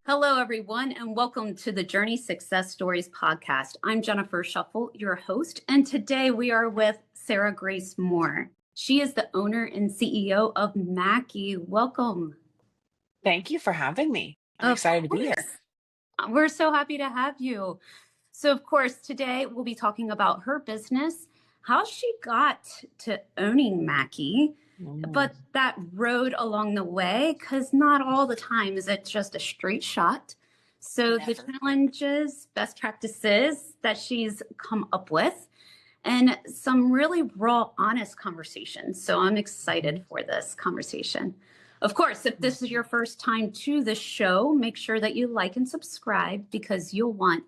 Hello, everyone, and welcome to the Journey Success Stories podcast. I'm Jennifer Shuffle, your host, and today we are with Sarah Grace Mohr. She is the owner and CEO of MACKEY. Welcome. Thank you for having me. I'm Of excited to be course. here. We're so happy to have you. So, of course, today we'll be talking about her business, how she got to owning MACKEY, Mm, but that road along the way, because not all the time is it just a straight shot. So the never. challenges, best practices that she's come up with, and some really raw, honest conversations. So I'm excited Mhm. for this conversation. Of course, if this is your first time to the show, make sure that you like and subscribe because you'll want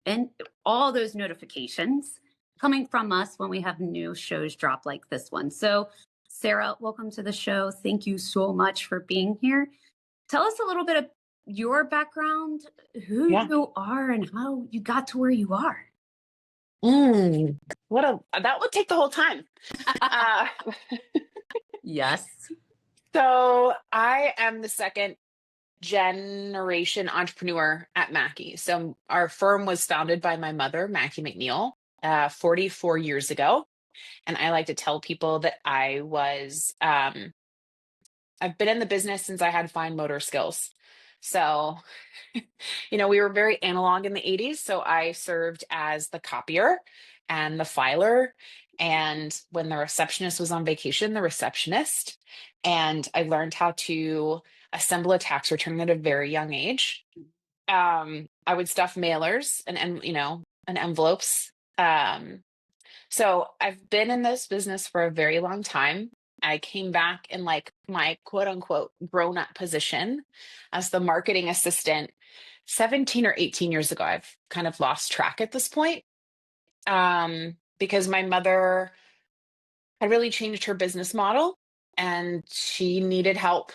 and all those notifications coming from us when we have new shows drop like this one. So, Sarah, welcome to the show. Thank you so much for being here. Tell us a little bit of your background, who Yeah. you are, and how you got to where you are. Mm, that would take the whole time. Uh, Yes. so I am the second generation entrepreneur at Mackey. So our firm was founded by my mother, Mackie McNeil, 44 years ago. And I like to tell people that I've been in the business since I had fine motor skills. So, we were very analog in the 80s. So I served as the copier and the filer. And when the receptionist was on vacation, the receptionist. And I learned how to assemble a tax return at a very young age. I would stuff mailers and envelopes. So I've been in this business for a very long time. I came back in like my quote unquote grown up position as the marketing assistant 17 or 18 years ago. I've kind of lost track at this point because my mother had really changed her business model and she needed help.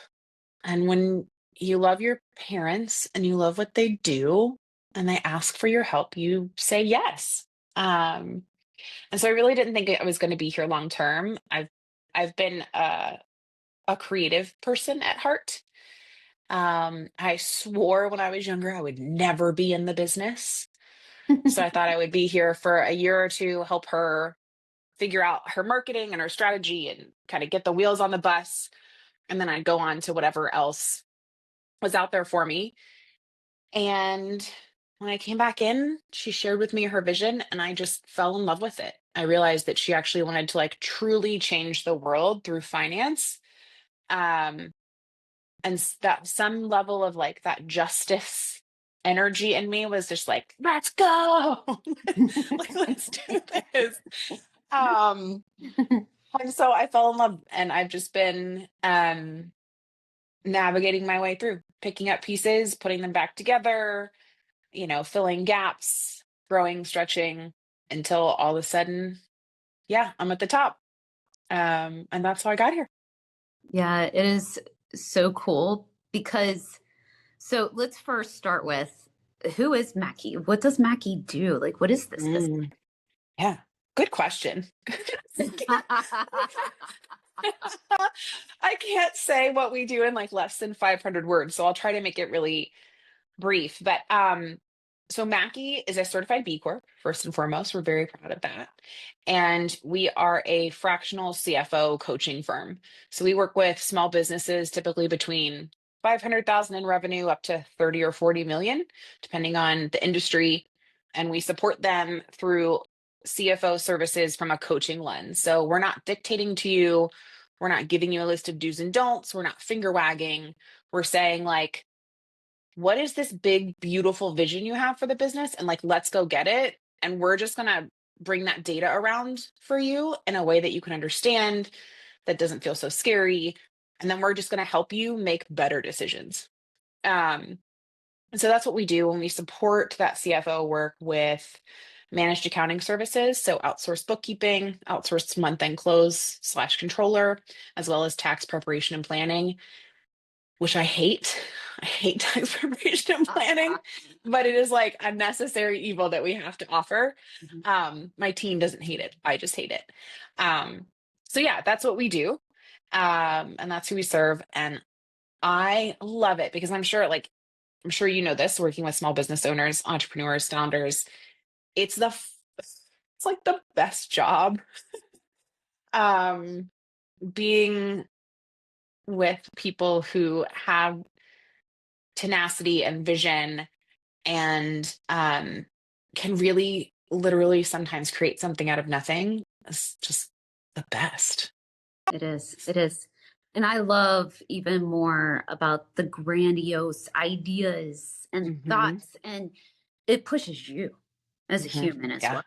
And when you love your parents and you love what they do and they ask for your help, you say yes. Um, and so I really didn't think I was going to be here long term. I've been a creative person at heart. I swore when I was younger I would never be in the business. So I thought I would be here for a year or two, help her figure out her marketing and her strategy and kind of get the wheels on the bus. And then I'd go on to whatever else was out there for me. And when I came back in, she shared with me her vision and I just fell in love with it. I realized that she actually wanted to like truly change the world through finance. Um, that some level of like that justice energy in me was just like, let's go. Like, let's do this. Um, and so I fell in love and I've just been navigating my way through, picking up pieces, putting them back together, filling gaps, growing, stretching until all of a sudden, yeah, I'm at the top. And that's how I got here. Yeah, it is so cool because, so let's first start with who is Mackie? What does Mackie do? Like, what is this business? Mm, yeah, good question. I can't say what we do in like less than 500 words, so I'll try to make it really brief. But so Mackie is a certified B Corp, first and foremost. We're very proud of that. And we are a fractional CFO coaching firm. So we work with small businesses, typically between 500,000 in revenue up to 30 or 40 million, depending on the industry. And we support them through CFO services from a coaching lens. So we're not dictating to you. We're not giving you a list of do's and don'ts. We're not finger wagging. We're saying like, what is this big, beautiful vision you have for the business? And like, let's go get it. And we're just going to bring that data around for you in a way that you can understand, that doesn't feel so scary. And then we're just going to help you make better decisions. And so that's what we do when we support that CFO work with managed accounting services. So outsourced bookkeeping, outsourced month end close / controller, as well as tax preparation and planning, which I hate. I hate tax preparation and planning, but it is like a necessary evil that we have to offer. My team doesn't hate it. I just hate it. So yeah, that's what we do. And that's who we serve. And I love it because I'm sure like I'm sure you know this, working with small business owners, entrepreneurs, founders, it's it's like the best job. Um, being with people who have tenacity and vision and can really literally sometimes create something out of nothing is just the best. It is. It is. And I love even more about the grandiose ideas and Hmm. thoughts, and it pushes you as a Hmm. human as Yeah. well.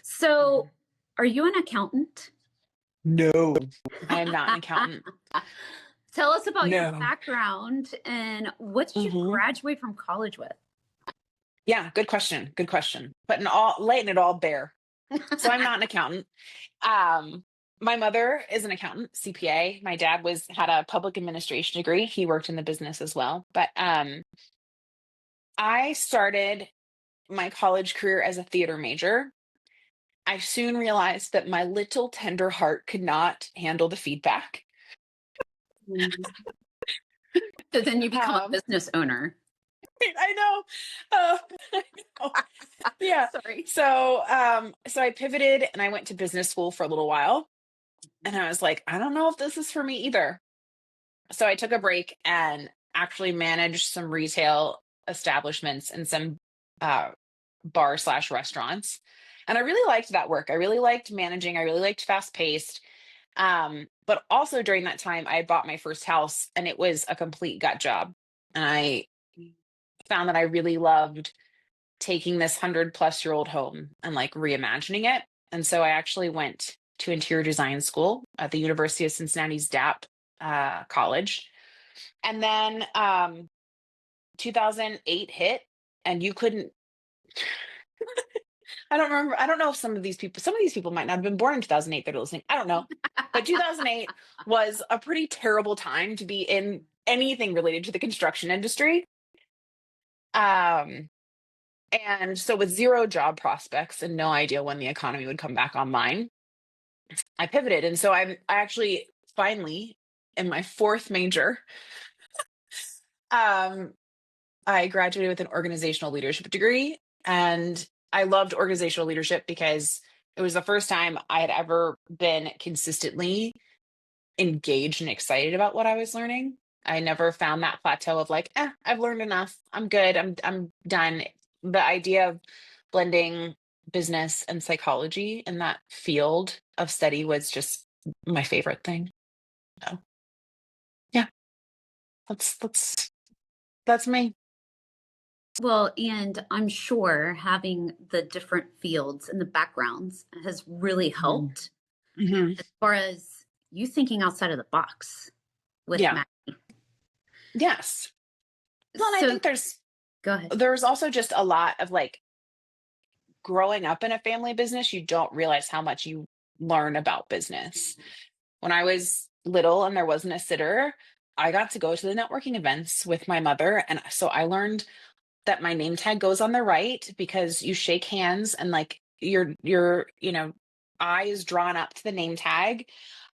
So, are you an accountant? No, I am not an accountant. Tell us about your No. background and what did you Hmm. graduate from college with? Yeah, good question. Good question. Laying it all bare. So I'm not an accountant. Um, my mother is an accountant, CPA. My dad had a public administration degree. He worked in the business as well. But I started my college career as a theater major. I soon realized that my little tender heart could not handle the feedback. So then you become a Um, business owner. I know. Uh, I know. Yeah. Sorry. So I pivoted and I went to business school for a little while. And I was like, I don't know if this is for me either. So I took a break and actually managed some retail establishments and some uh, bar slash restaurants. And I really liked that work. I really liked managing. I really liked fast paced. But also during that time, I had bought my first house and it was a complete gut job. And I found that I really loved taking this 100+ year old home and like reimagining it. And so I actually went to interior design school at the University of Cincinnati's DAP college. And then 2008 hit, and you couldn't. I don't remember. I don't know if some of these people might not have been born in 2008 that are listening. I don't know. But 2008 was a pretty terrible time to be in anything related to the construction industry. Um, and so, with zero job prospects and no idea when the economy would come back online, I pivoted. And so, I actually finally, in my fourth major, um, I graduated with an organizational leadership degree. And I loved organizational leadership because it was the first time I had ever been consistently engaged and excited about what I was learning. I never found that plateau of like, I've learned enough. I'm good. I'm done. The idea of blending business and psychology in that field of study was just my favorite thing. So yeah, that's me. Well, and I'm sure having the different fields and the backgrounds has really helped Mm-hmm. as far as you thinking outside of the box with Yeah. Matt. Yes. Well, and I So think go ahead. there's also just a lot of like growing up in a family business, you don't realize how much you learn about business. When I was little and there wasn't a sitter, I got to go to the networking events with my mother. And so I learned that my name tag goes on the right because you shake hands and like your eye is drawn up to the name tag.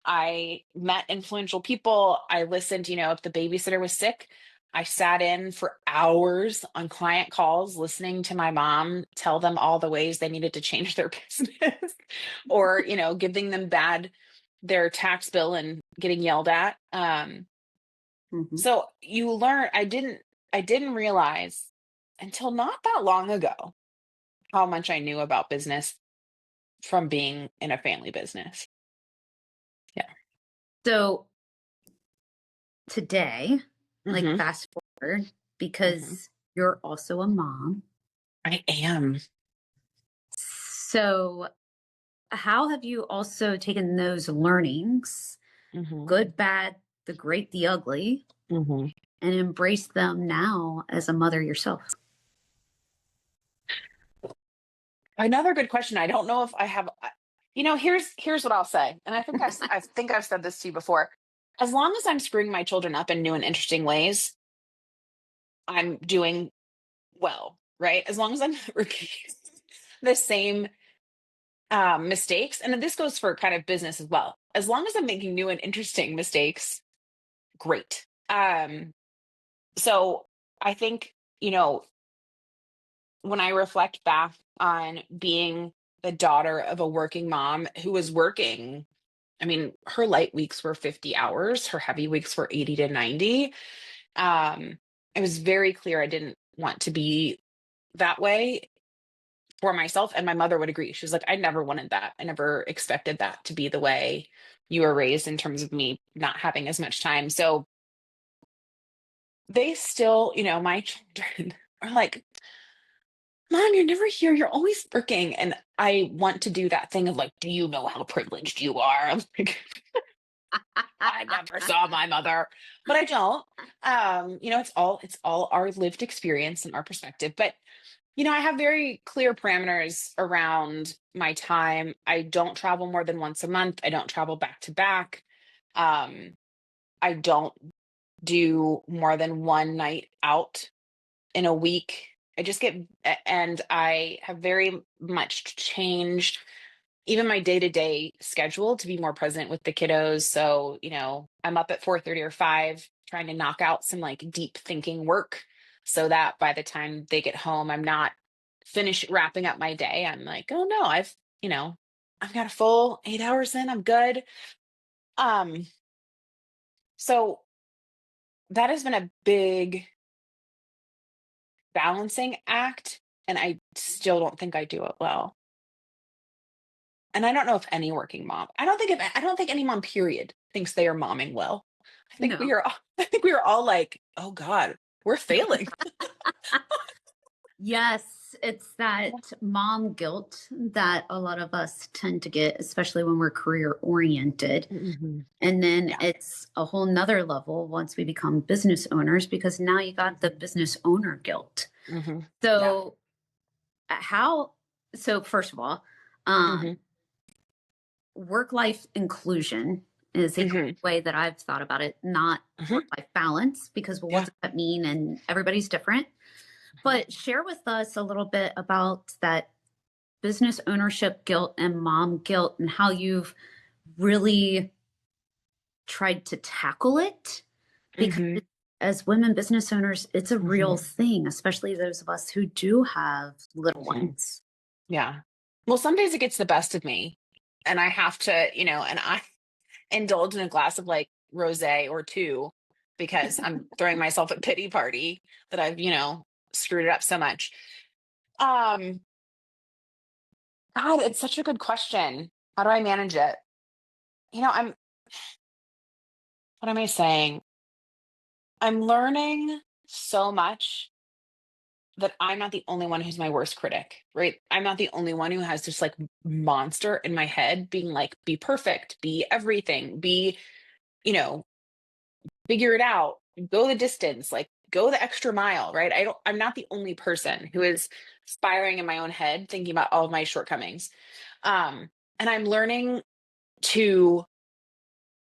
I met influential people. I listened, if the babysitter was sick, I sat in for hours on client calls listening to my mom tell them all the ways they needed to change their business or, giving them their tax bill and getting yelled at. Mhm. So you learn, I didn't realize until not that long ago how much I knew about business from being in a family business. Yeah. So today, like Hmm. fast forward, Hmm. because you're also a mom. I am. So, how have you also taken those learnings, Hmm. good, bad, the great, the ugly, Hmm. and embrace them now as a mother yourself? Another good question. I don't know if I have, here's what I'll say. And I think I've said this to you before. As long as I'm screwing my children up in new and interesting ways, I'm doing well, right? As long as I'm repeating the same mistakes, and then this goes for kind of business as well. As long as I'm making new and interesting mistakes, great. So I think you know, when I reflect back on being the daughter of a working mom who was working, I mean, her light weeks were 50 hours, her heavy weeks were 80 to 90. Um, it was very clear I didn't want to be that way for myself. And my mother would agree. She was like, I never wanted that. I never expected that to be the way you were raised in terms of me not having as much time. So they still, my children are like, Mom, you're never here. You're always working. And I want to do that thing of like, do you know how privileged you are? I'm like, I never saw my mother, but I don't. It's all our lived experience and our perspective. But I have very clear parameters around my time. I don't travel more than once a month. I don't travel back to back. Um, I don't do more than one night out in a week. And I have very much changed even my day-to-day schedule to be more present with the kiddos. So, I'm up at 4:30 or 5 trying to knock out some like deep thinking work so that by the time they get home, I'm not finished wrapping up my day. I'm like, oh no, I've got a full 8 hours in, I'm good. Um, so that has been a big balancing act, and I still don't think I do it well. And I don't know if any working mom, I don't think any mom period thinks they are momming well. No. I think we are all like, oh God, we're failing. Yes, it's that mom guilt that a lot of us tend to get, especially when we're career oriented. Mhm. And then Yeah. it's a whole nother level once we become business owners, because now you got the business owner guilt. Hmm. Yeah. So, how, so first of all, um, Hmm. work life inclusion is a Hmm. way that I've thought about it, not Hmm. work life balance, because well, what Yeah. does that mean? And everybody's different. Mhm. But share with us a little bit about that business ownership guilt and mom guilt and how you've really tried to tackle it. Because Hmm. as women business owners, it's a real Hmm. thing, especially those of us who do have little Hmm. ones. Yeah. Well, some days it gets the best of me, and I have to, and I indulge in a glass of like rosé or two because I'm throwing myself a pity party that I've, screwed it up so much. Um, God, it's such a good question. How do I manage it? What am I saying? I'm learning so much that I'm not the only one who's my worst critic, right? I'm not the only one who has this like monster in my head being like, be perfect, be everything, be, you know, figure it out, go the distance, like go the extra mile, right? I'm not the only person who is spiraling in my own head thinking about all of my shortcomings. And I'm learning to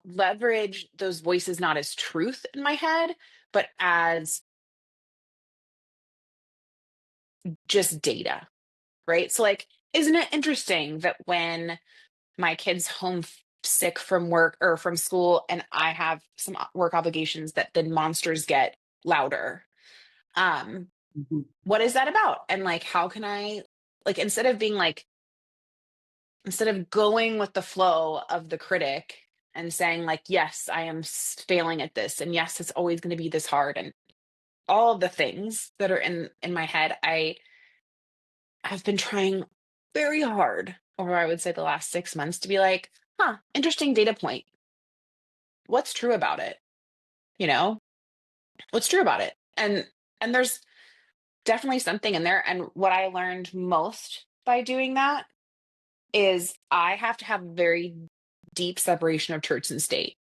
leverage those voices not as truth in my head, but as just data, right? So, like, isn't it interesting that when my kid's sick from work or from school and I have some work obligations, that the monsters get louder? Um, Mhm. what is that about? And like, how can I, like, instead of going with the flow of the critic and saying, like, yes, I am failing at this, and yes, it's always going to be this hard, and all of the things that are in my head, I've been trying very hard over, I would say, the last 6 months to be like, huh, interesting data point. What's true about it? You know, what's true about it? And there's definitely something in there. And what I learned most by doing that is I have to have very deep separation of church and state.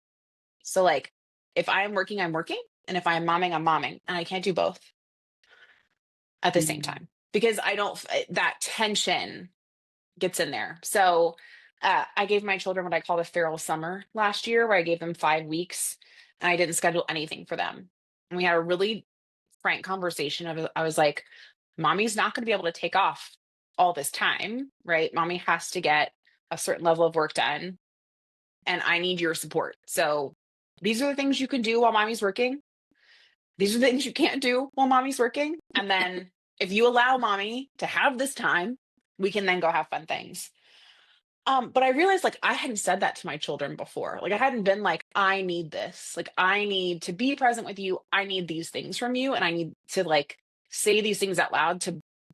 So like if I'm working, I'm working. And if I'm momming, I'm momming. And I can't do both at the same Mhm. time because I don't, that tension gets in there. So I gave my children what I call the feral summer last year, where I gave them 5 weeks and I didn't schedule anything for them. And we had a really frank conversation of, I was like, mommy's not going to be able to take off all this time, right? Mommy has to get a certain level of work done and I need your support. So these are the things you can do while mommy's working. these are things you can't do while mommy's working. And then if you allow mommy to have this time, we can then go have fun things. But I realized like I hadn't said that to my children before. Like I hadn't been like, I need this. Like I need to be present with you. I need these things from you. And I need to like say these things out loud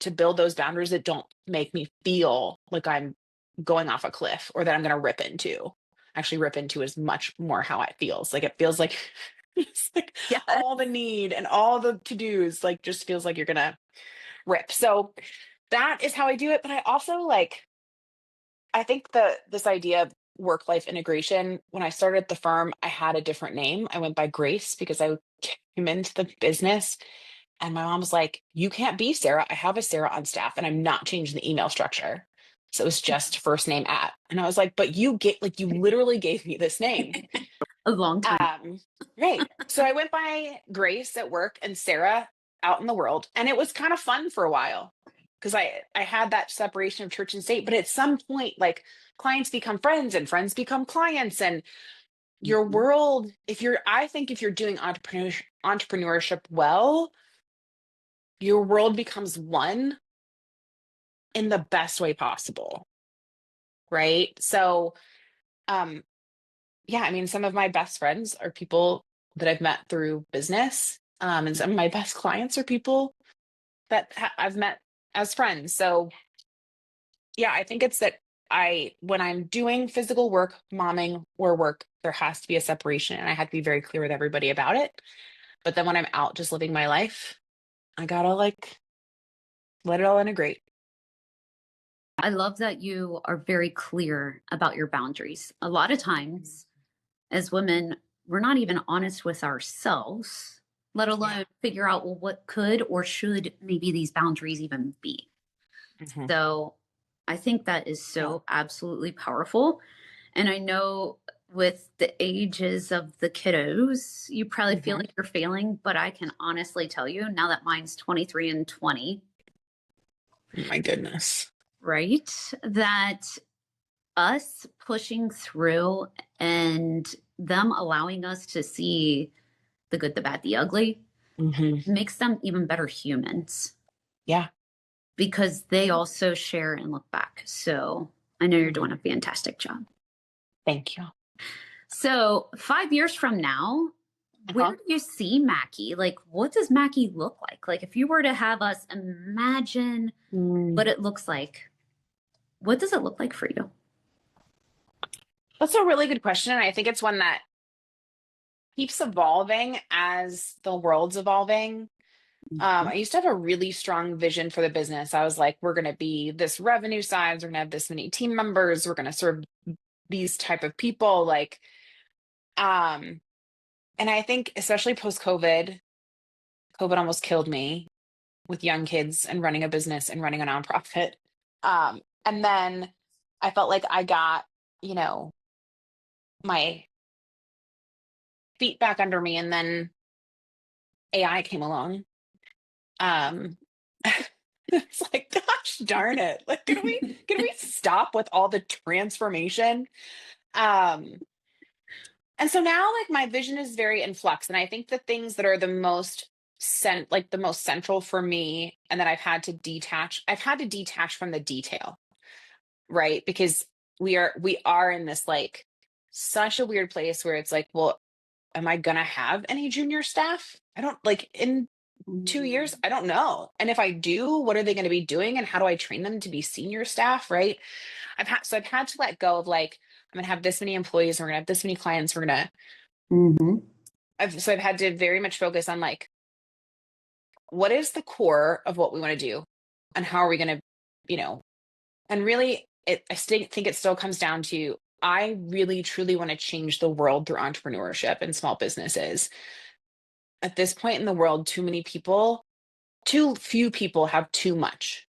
to build those boundaries that don't make me feel like I'm going off a cliff or that I'm gonna rip into. Actually, rip into is much more how it feels. Like it feels like it's like Yeah. all the need and all the to-dos, like just feels like you're gonna rip. So that is how I do it. But I also like I think this idea of work life integration, when I started the firm, I had a different name. I went by Grace because I came into the business and my mom was like, you can't be Sarah. I have a Sarah on staff and I'm not changing the email structure. So it was just first name at. And I was like, but you get like you literally gave me this name. A long time. Right. So I went by Grace at work and Sarah out in the world. And it was kind of fun for a while because I had that separation of church and state. But at some point, like clients become friends and friends become clients. And your Mhm. world, I think if you're doing entrepreneurship well, your world becomes one in the best way possible. Right. So, um, yeah, I mean, some of my best friends are people that I've met through business. And some of my best clients are people that I've met as friends. So, yeah, I think it's that when I'm doing physical work, momming or work, there has to be a separation and I have to be very clear with everybody about it. But then when I'm out just living my life, I gotta like let it all integrate. I love that you are very clear about your boundaries. A lot of times, as women, we're not even honest with ourselves, let Yeah. alone figure out, well, what could or should maybe these boundaries even be. Mhm. So I think that is so absolutely powerful. And I know with the ages of the kiddos, you probably feel Mhm. like you're failing, but I can honestly tell you now that mine's 23 and 20, My goodness. right? That us pushing through and them allowing us to see the good, the bad, the ugly Hmm. makes them even better humans Yeah. because they also share and look back. So I know you're doing Mhm. a fantastic job. Thank you. So 5 years from now, where Uh-huh. do you see Mackie? Like, what does Mackie look like? Like, if you were to have us imagine Mm. what it looks like, what does it look like for you? That's a really good question. And I think it's one that keeps evolving as the world's evolving. I used to have a really strong vision for the business. I was like, we're going to be this revenue size, we're going to have this many team members, we're going to serve these type of people. Like, um, and I think especially post COVID, COVID almost killed me with young kids and running a business and running a nonprofit. And then I felt like I got, you know, my feet back under me, and then AI came along. Um, it's like, gosh darn it. Like, can we stop with all the transformation? Um, and so now like my vision is very in flux. And I think the things that are the most the most central for me and that I've had to detach from the detail, right? Because we are in this like such a weird place where it's like, well, am I gonna have any junior staff? I don't like in 2 years, I don't know. And if I do, what are they going to be doing and how do I train them to be senior staff, right? I've had to let go of like, I'm going to have this many employees, we're going to have this many clients, we're going to Mhm. I've had to very much focus on like what is the core of what we want to do and how are we going to, you know, and really I still think it still comes down to I really truly want to change the world through entrepreneurship and small businesses. At this point in the world, too few people have too much,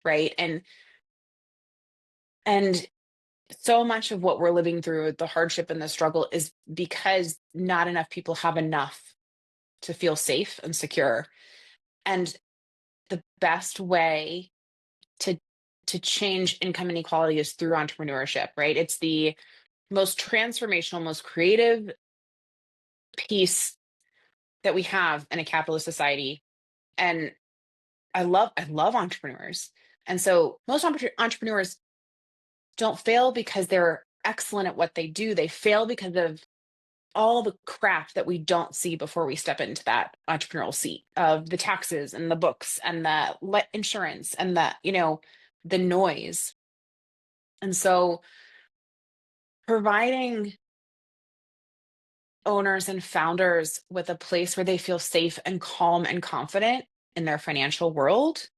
right? And so much of what we're living through, the hardship and the struggle, is because not enough people have enough to feel safe and secure. And the best way to change income inequality is through entrepreneurship, right? It's the most transformational, most creative piece that we have in a capitalist society. And I love entrepreneurs. And so most entrepreneurs don't fail because they're excellent at what they do. They fail because of all the crap that we don't see before we step into that entrepreneurial seat of the taxes and the books and the insurance and the, the noise. And so providing owners and founders with a place where they feel safe and calm and confident in their financial world,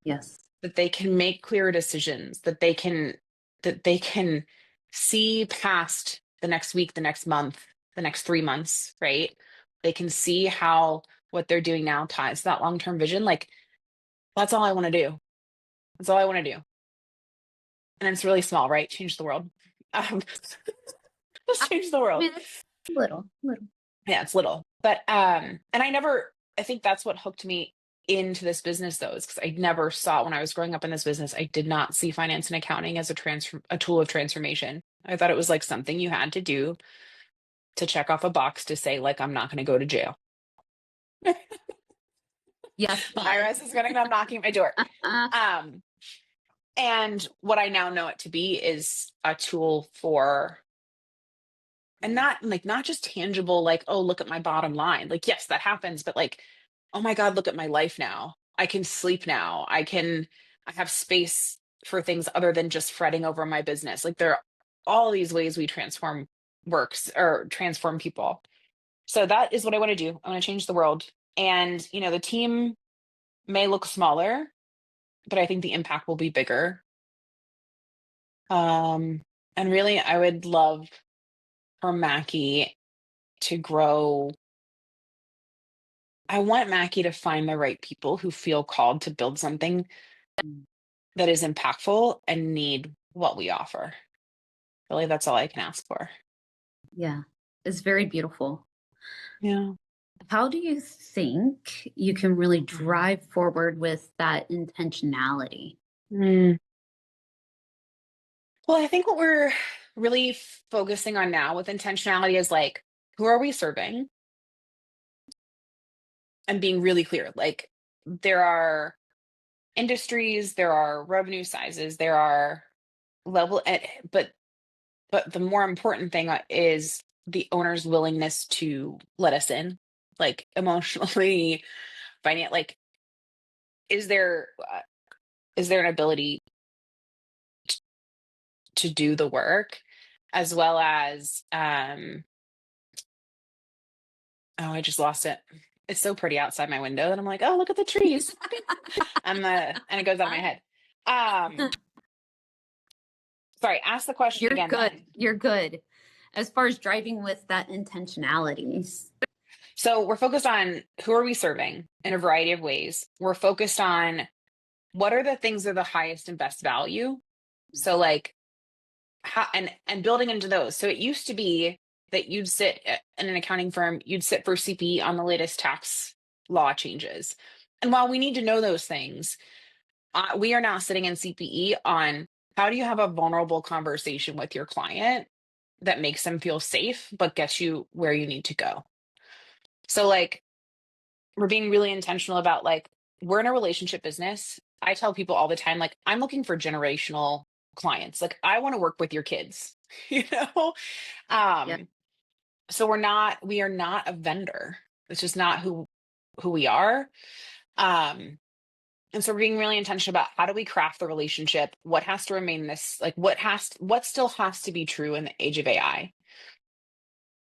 Yes. that they can make clear decisions, that they can see past the next week, the next month, the next 3 months, right? They can see how what they're doing now ties to that long-term vision. Like, that's all I want to do. That's all I want to do. And it's really small, right? Change the world. Just change the I world. mean, it's little. Yeah, it's little. But and I think that's what hooked me into this business though, is because I never saw, when I was growing up in this business, I did not see finance and accounting as a tool of transformation. I thought it was like something you had to do to check off a box to say, like, I'm not going to go to jail. Yes. The IRS is going to come knocking at my door. And what I now know it to be is a tool for, and not just tangible, like, oh, look at my bottom line. Like, yes, that happens, but like, oh my God, look at my life now. I can sleep now. I have space for things other than just fretting over my business. Like, there are all these ways we transform works or transform people. So that is what I want to do. I want to change the world. And, the team may look smaller, but I think the impact will be bigger. And really, I would love for Mackie to grow. I want Mackie to find the right people who feel called to build something that is impactful and need what we offer. Really, that's all I can ask for. Yeah. It's very beautiful. Yeah. How do you think you can really drive forward with that intentionality? Mm. Well, I think what we're really focusing on now with intentionality is like, who are we serving? And being really clear. Like, there are industries, there are revenue sizes, there are but the more important thing is the owner's willingness to let us in, like emotionally, like, is there an ability to do the work, as well as oh, I just lost it. It's so pretty outside my window that I'm like, oh, look at the trees. And it goes out of my head. Sorry, ask the question You're again. good. You're good. As far as driving with that intentionality. So we're focused on who are we serving in a variety of ways. We're focused on what are the things that are the highest and best value. So like how, and building into those. So it used to be that you'd sit in an accounting firm, you'd sit for CPE on the latest tax law changes. And while we need to know those things, we are now sitting in CPE on how do you have a vulnerable conversation with your client that makes them feel safe, but gets you where you need to go. So like, we're being really intentional about like, we're in a relationship business. I tell people all the time, like, I'm looking for generational clients. Like, I want to work with your kids, you know? Yeah. So we are not a vendor. It's just not who we are. And so we're being really intentional about how do we craft the relationship? What has to remain like what still has to be true in the age of AI?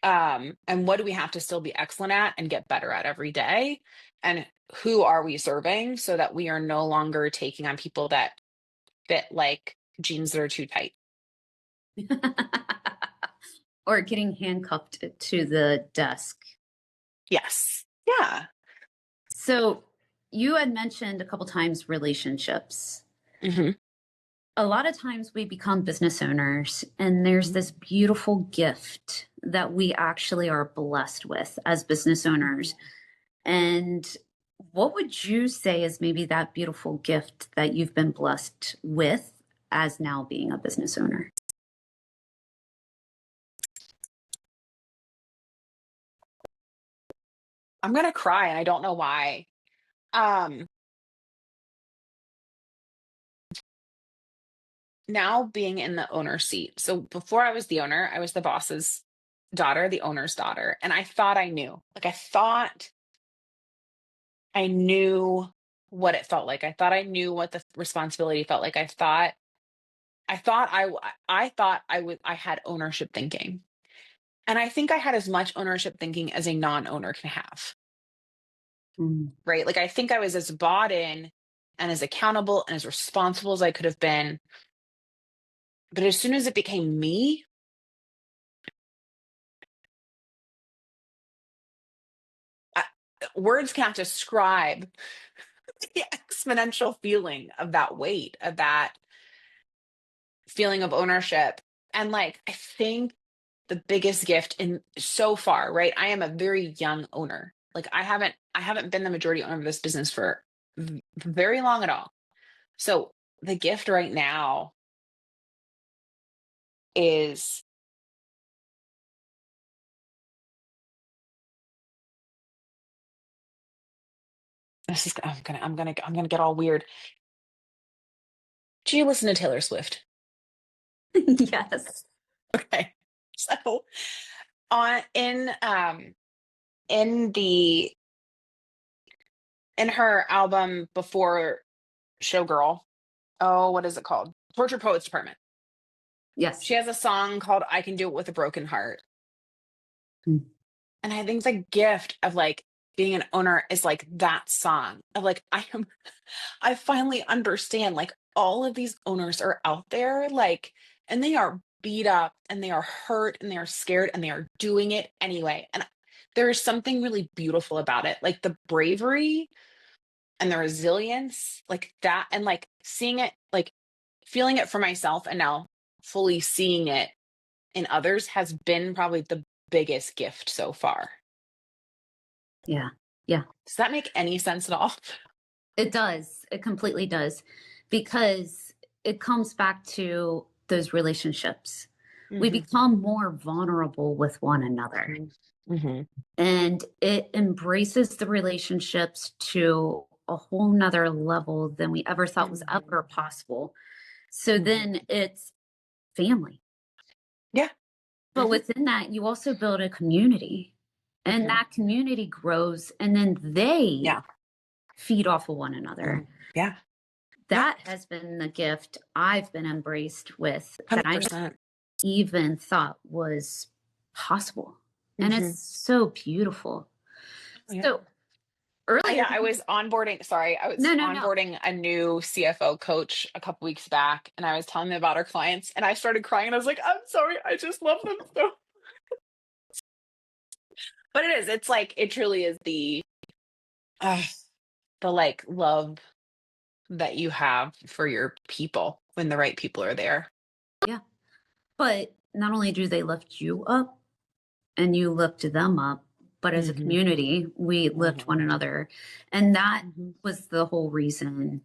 And what do we have to still be excellent at and get better at every day? And who are we serving so that we are no longer taking on people that fit like jeans that are too tight? Or getting handcuffed to the desk. Yes. Yeah. So you had mentioned a couple times relationships. Mm-hmm. A lot of times we become business owners and there's this beautiful gift that we actually are blessed with as business owners. And what would you say is maybe that beautiful gift that you've been blessed with as now being a business owner? I'm gonna cry and I don't know why. Um, Now being in the owner seat. So before I was the owner, I was the boss's daughter, the owner's daughter. And I thought I knew. Like I thought I knew what it felt like. I thought I knew what the responsibility felt like. I thought I had ownership thinking. And I think I had as much ownership thinking as a non-owner can have. Mm. Right? Like I think I was as bought in and as accountable and as responsible as I could have been. But as soon as it became me, I, words can't describe the exponential feeling of that weight, of that feeling of ownership. And like, I think the biggest gift in so far, right? I am a very young owner. Like I haven't been the majority owner of this business for very long at all. So the gift right now is this is I'm gonna get all weird. Do you listen to Taylor Swift? Yes. Okay. So on in the in her album before Showgirl, oh, what is it called? Torture Poets Department. Yes. She has a song called I Can Do It With a Broken Heart. Mm. And I think the gift of like being an owner is like that song of like, I finally understand like all of these owners are out there, like, and they are beat up and they are hurt and they are scared and they are doing it anyway. And there is something really beautiful about it, like the bravery and the resilience, like that, and like seeing it, like feeling it for myself and now fully seeing it in others has been probably the biggest gift so far. Yeah. Yeah. Does that make any sense at all? It does. It completely does. Because it comes back to those relationships. We Hmm. become more vulnerable with one another, Hmm. and it embraces the relationships to a whole nother level than we ever thought was Hmm. ever possible. So Hmm. then it's family. Yeah. But Hmm. within that, you also build a community, and Hmm. that community grows, and then they Yeah. feed off of one another. Mhm. Yeah. Yeah. That has been the gift I've been embraced with that I never 100%. even thought was possible. And it's Hmm. so beautiful. Yeah. So earlier, Yeah, I was onboarding, sorry, I was no, no, no. onboarding a new CFO coach a couple weeks back, and I was telling them about our clients, and I started crying, and I was like, I'm sorry, I just love them so. But it is, it's like, it truly is uh, the like love that you have for your people when the right people are there. Yeah. But not only do they lift you up and you lift them up, but as a Hmm. community, we lift Hmm. one another. And that Hmm. was the whole reason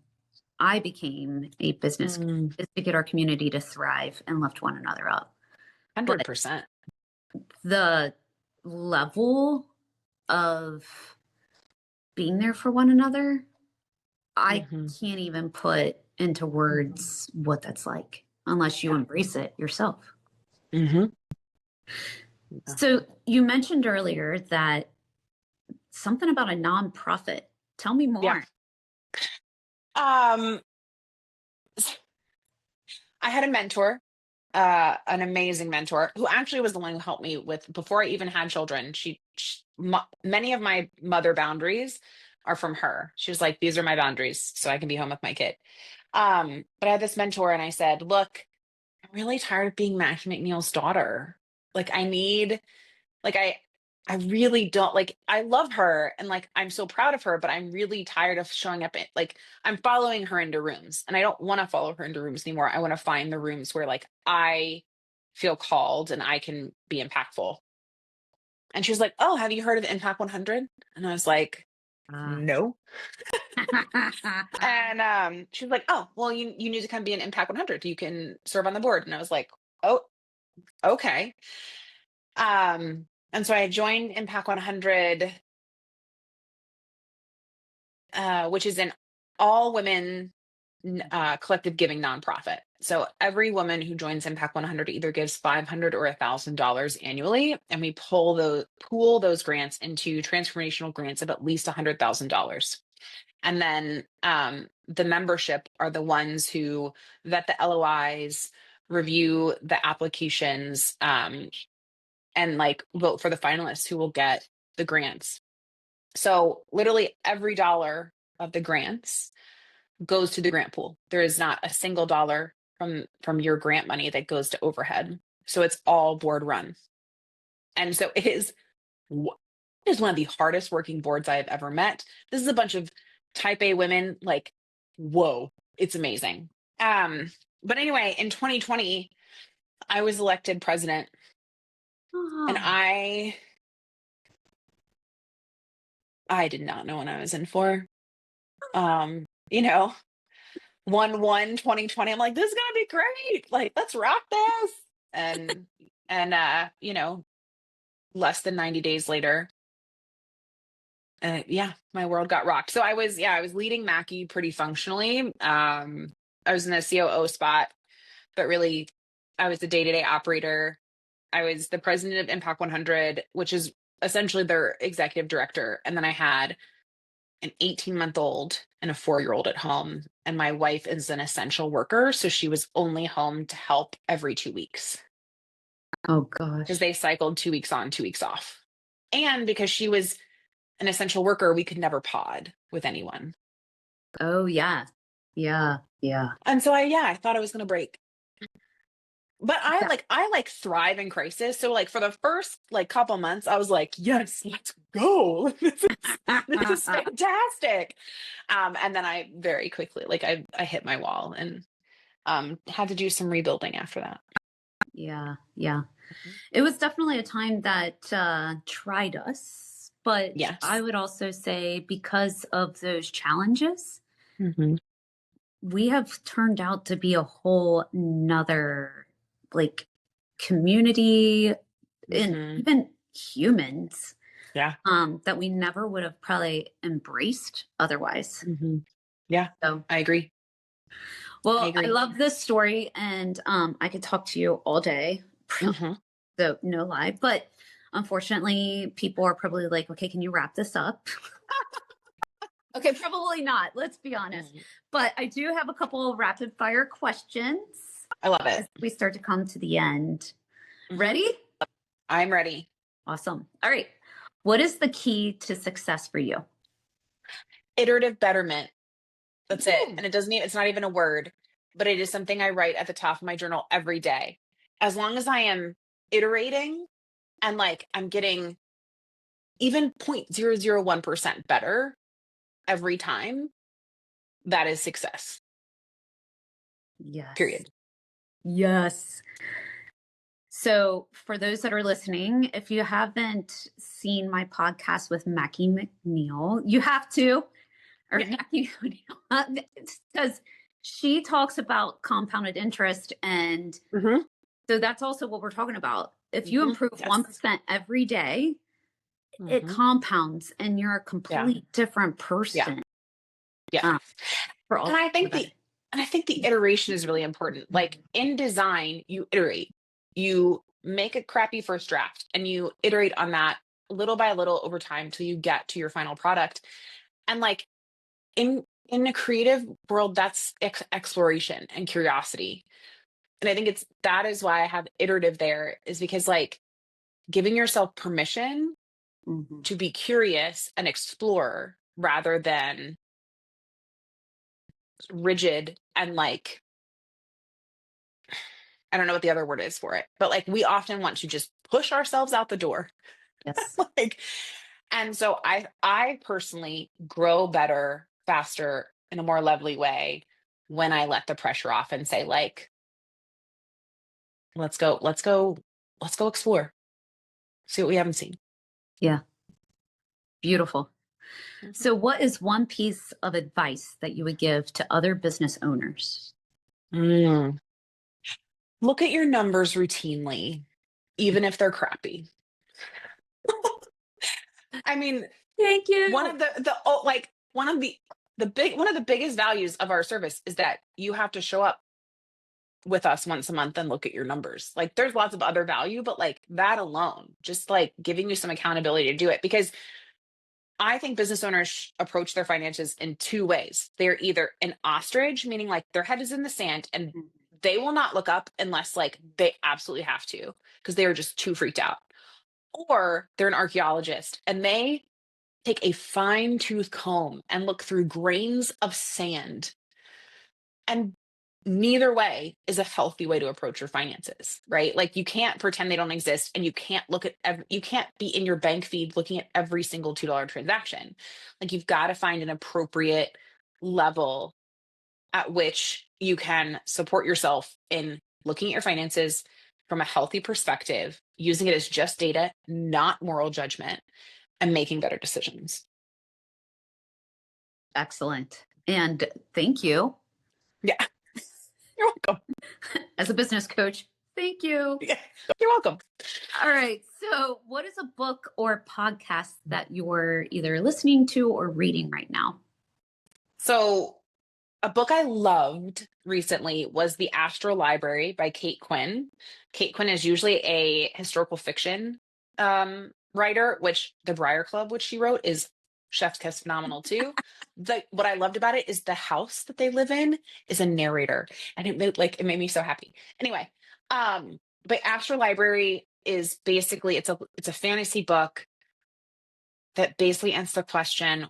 I became a business coach, Mm, is to get our community to thrive and lift one another up. But 100%. the level of being there for one another, I Hmm. can't even put into words what that's like unless you Yeah. embrace it yourself. Hmm. Yeah. So you mentioned earlier that something about a nonprofit. Tell me Yeah. more. Um, I had a mentor, an amazing mentor who actually was the one who helped me with before I even had children. Many of my mother boundaries are from her. She was like, "These are my boundaries, so I can be home with my kid." But I had this mentor, and I said, "Look, I'm really tired of being Mackie McNeil's daughter. Like, I really don't like I love her and like I'm so proud of her, but I'm really tired of showing up like I'm following her into rooms and I don't want to follow her into rooms anymore. I want to find the rooms where like I feel called and I can be impactful." And she was like, "Oh, have you heard of Impact 100?" And I was like, Ah. "No." And she was like, "Oh, well, you need to come be an Impact 100. You can serve on the board." And I was like, "Oh, okay." And so I joined Impact 100 which is an all women collective giving nonprofit. So every woman who joins Impact 100 either gives $500 or $1,000 annually, and we pool those grants into transformational grants of at least $100,000. And then the membership are the ones who vet the LOIs, review the applications, and like vote for the finalists who will get the grants. So literally every dollar of the grants goes to the grant pool. There is not a single dollar from your grant money that goes to overhead. So it's all board run. And so it is one of the hardest working boards I have ever met. This is a bunch of type A women, like, whoa, it's amazing. But anyway, in 2020, I was elected president, and I did not know what I was in for. You know, 1/1/2020, I'm like, this is gonna be great. Like, let's rock this. And you know, less than 90 days later, yeah, my world got rocked. So I was leading MACKEY pretty functionally. I was in the COO spot, but really I was the day-to-day operator. I was the president of Impact 100, which is essentially their executive director. And then I had an 18-month-old and a 4-year-old at home. And my wife is an essential worker. So she was only home to help every 2 weeks. Oh, gosh. Because they cycled 2 weeks on, 2 weeks off. And because she was an essential worker, we could never pod with anyone. Oh, yeah. Yeah. Yeah. And so I thought I was going to break. But I thrive in crisis. So like for the first like couple months, I was like, yes, let's go. This is fantastic. And then I very quickly, like I hit my wall and had to do some rebuilding after that. Yeah. Yeah. It was definitely a time that tried us, but Yes. I would also say because of those challenges, we have turned out to be a whole nother like community and even humans that we never would have probably embraced otherwise. Yeah, So I agree. Well, I love this story, and I could talk to you all day. So no lie, but unfortunately, people are probably like, "Okay, can you wrap this up?" Okay, probably not. Let's be honest. But I do have a couple of rapid fire questions. I love it. As we start to come to the end. Ready? I'm ready. Awesome. All right. What is the key to success for you? Iterative betterment. That's it. And it's not even a word, but it is something I write at the top of my journal every day. As long as I am iterating and like I'm getting even 0.001% better every time, that is success. Yes. Period. Yes. So for those that are listening, if you haven't seen my podcast with Mackie McNeil, you have to, or Mackie McNeil, because she talks about compounded interest. And so that's also what we're talking about. If you improve 1% every day, it compounds and you're a complete different person. Yeah. And I think the iteration is really important. Like in design, you iterate. You make a crappy first draft and you iterate on that little by little over time till you get to your final product. And like in the creative world, that's exploration and curiosity. And I think that is why I have iterative there, is because like giving yourself permission to be curious and explore rather than rigid and like, I don't know what the other word is for it, but like we often want to just push ourselves out the door. Yes. And so I personally grow better, faster, in a more lovely way when I let the pressure off and say like, let's go explore. See what we haven't seen. Yeah. Beautiful. So what is one piece of advice that you would give to other business owners? Look at your numbers routinely, even if they're crappy. I mean, thank you. One of the like one of the biggest values of our service is that you have to show up with us once a month and look at your numbers. Like there's lots of other value, but like that alone, just like giving you some accountability to do it. Because I think business owners approach their finances in two ways. They're either an ostrich, meaning like their head is in the sand and they will not look up unless like they absolutely have to, because they are just too freaked out. Or they're an archaeologist and they take a fine tooth comb and look through grains of sand. And neither way is a healthy way to approach your finances, right? Like you can't pretend they don't exist, and you can't you can't be in your bank feed looking at every single $2 transaction. Like you've got to find an appropriate level at which you can support yourself in looking at your finances from a healthy perspective, using it as just data, not moral judgment, and making better decisions. Excellent. And thank you. Yeah. You're welcome. As a business coach, thank you. Yeah, you're welcome. All right. So, what is a book or podcast that you're either listening to or reading right now? So, a book I loved recently was The Astral Library by Kate Quinn. Kate Quinn is usually a historical fiction writer, which The Briar Club, which she wrote, is chef's kiss phenomenal too. What I loved about it is the house that they live in is a narrator, and it made me so happy. Anyway, but Astral Library is basically it's a fantasy book that basically answers the question,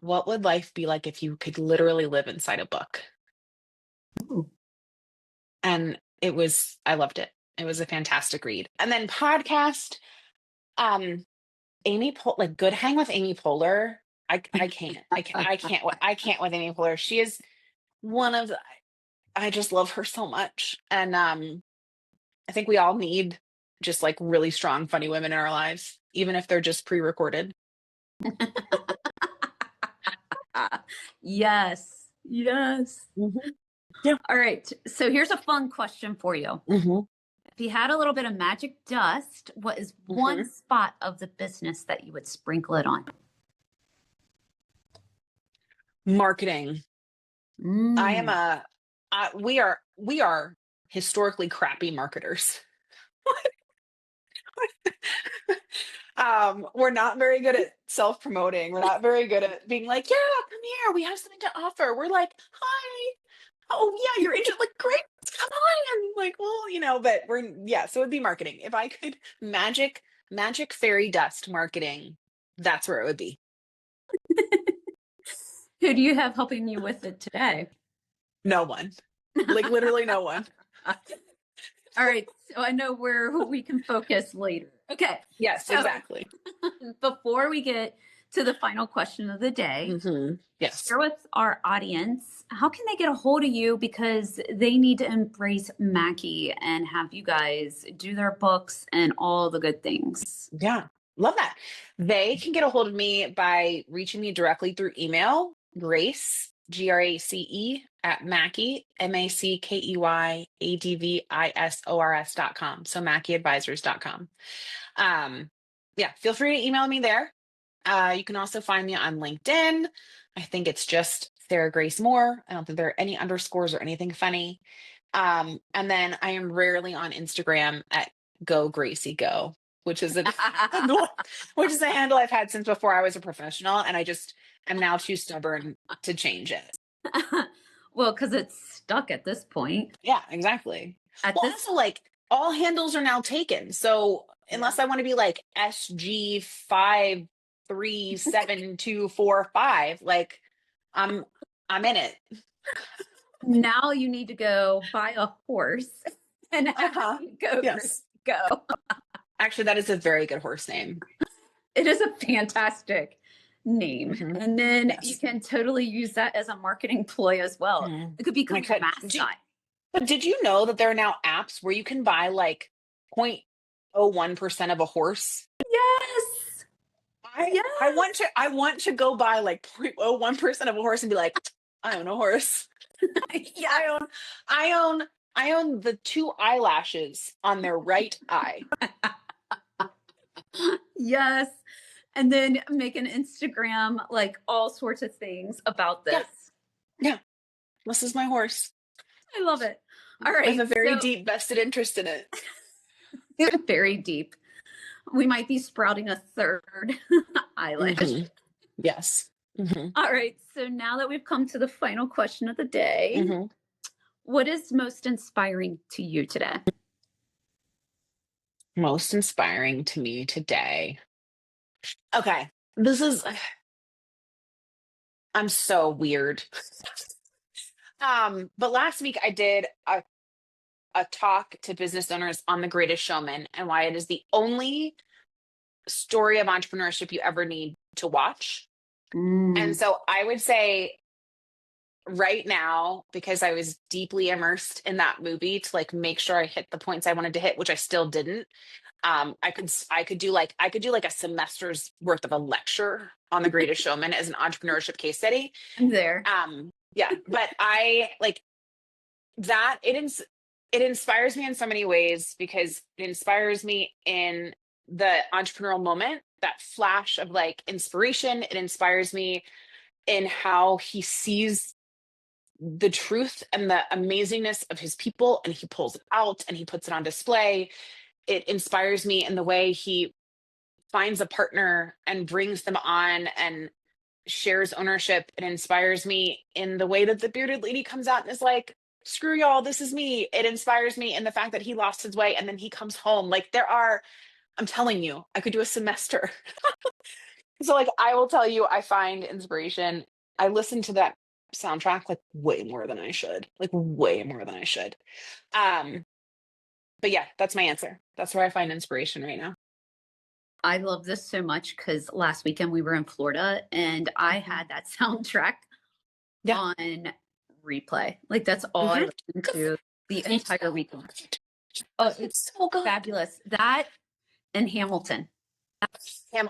what would life be like if you could literally live inside a book? Ooh. And I loved it. It was a fantastic read. And then podcast, like Good Hang with Amy Poehler. I can't with Amy Poehler. She is I just love her so much. And I think we all need just like really strong, funny women in our lives, even if they're just pre-recorded. Yes. Yes. Mm-hmm. Yeah. All right. So here's a fun question for you. Mm-hmm. If you had a little bit of magic dust, what is one spot of the business that you would sprinkle it on? Marketing. We are historically crappy marketers. We're not very good at self-promoting. We're not very good at being like, yeah, come here, we have something to offer. We're like, hi, oh yeah, you're interested, like, great, come on. Like, well, but so it'd be marketing. If I could magic fairy dust marketing, that's where it would be. Who do you have helping you with it today? No one. Like literally no one. All right. So I know where we can focus later. Okay. Yes, exactly. Before we get to the final question of the day, yes, share with our audience, how can they get a hold of you? Because they need to embrace MACKEY and have you guys do their books and all the good things. Yeah. Love that. They can get a hold of me by reaching me directly through email, Grace, GRACE at MACKEY, MACKEYADVISORS.com. So MACKEYadvisors.com. Feel free to email me there. You can also find me on LinkedIn. I think it's just Sarah Grace Mohr. I don't think there are any underscores or anything funny. And then I am rarely on Instagram at Go Gracie Go, which is a handle I've had since before I was a professional, and I just am now too stubborn to change it. Well, because it's stuck at this point. Yeah, exactly. Also, like, all handles are now taken. So unless I want to be like SG537245, like I'm in it. Now you need to go buy a horse and go. Yes. Go. Actually, that is a very good horse name. It is a fantastic name. And then you can totally use that as a marketing ploy as well. It could become your mascot. But did you know that there are now apps where you can buy like 0.01% of a horse? Yes. I want to go buy like 0.01% of a horse and be like, I own a horse. Yeah. I own the 2 eyelashes on their right eye. Yes. and then make an Instagram, like all sorts of things about Yeah. this. Yeah. This is my horse. I love it. All I have right. a very So deep vested interest in it. very deep. We might be sprouting a third eyelash. Mhm. Yes. Mhm. All right. So now that we've come to the final question of the day, Mhm. what is most inspiring to you today? Most inspiring to me today. Okay. This is I'm so weird. But last week I did a talk to business owners on The Greatest Showman and why it is the only story of entrepreneurship you ever need to watch. And Mm, so I would say right now, because I was deeply immersed in that movie to like make sure I hit the points I wanted to hit, which I still didn't. I could do like a semester's worth of a lecture on The Greatest Showman as an entrepreneurship case study. I'm there. Yeah, but I like that it inspires me in so many ways because it inspires me in the entrepreneurial moment, that flash of like inspiration. It inspires me in how he sees the truth and the amazingness of his people and he pulls it out and he puts it on display. It inspires me in the way he finds a partner and brings them on and shares ownership. It inspires me in the way that the bearded lady comes out and is like, screw y'all, this is me. It inspires me in the fact that he lost his way and then he comes home. Like I'm telling you, I could do a semester. So like I will tell you, I find inspiration. I listen to that soundtrack like way more than I should. Like way more than I should. Um, but yeah, that's my answer. That's where I find inspiration right now. I love this so much because last weekend we were in Florida and I Mhm. had that soundtrack Yeah. on replay. Like that's all I Mhm. listened to the It's entire so weekend. good. Oh, it's It's so good. fabulous. That and Hamilton.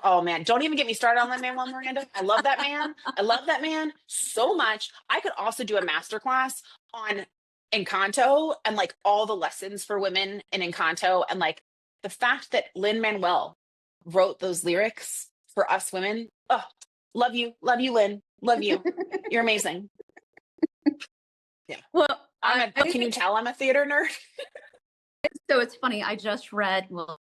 Oh man, don't even get me started on that man, Juan Miranda. I love that man. I love that man so much. I could also do a masterclass on Encanto and like all the lessons for women in Encanto and like the fact that Lin Manuel wrote those lyrics for us women. Oh, love you, Lin, love you. You're amazing. Yeah, Well, Can you tell I'm a theater nerd? so it's funny. I just read, well,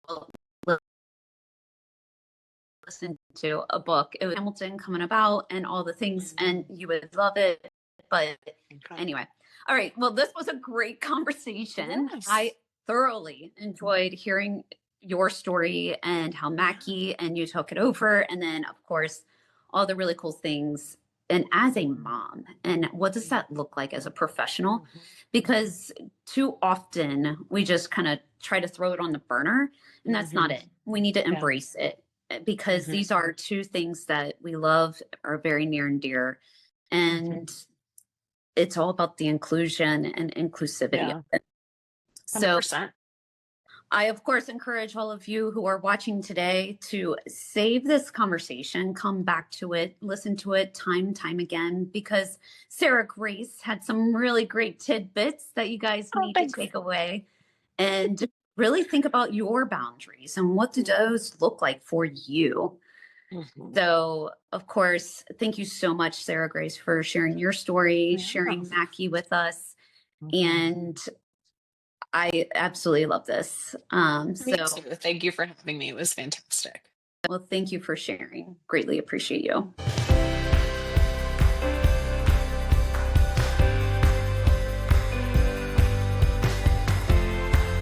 listened to a book. It was Hamilton coming about and all the things, and you would love it. But Okay. anyway, all right. Well, this was a great conversation. I Yes. thoroughly enjoyed hearing your story and how Mackie and you took it over. And then, of course, all the really cool things. And as a mom, and what does that look like as a professional? Mhm. Because too often we just kind of try to throw it on the burner, and that's not Mhm. it. We need to Yeah. embrace it because Mhm. these are two things that we love, are very near and dear. Mhm. And it's all about the inclusion and inclusivity of Yeah. it. So 100%. I, of course, encourage all of you who are watching today to save this conversation, come back to it, listen to it time and time again, because Sarah Grace had some really great tidbits that you guys Oh, need to thanks. take away and really think about your boundaries and what do those look like for you. Mhm. So, of course, thank you so much, Sarah Grace, for sharing your story, Yeah. sharing Mackie with us. Mhm. And I absolutely love this. Me too. Thank you for having me. It was fantastic. Well, thank you for sharing. Greatly appreciate you.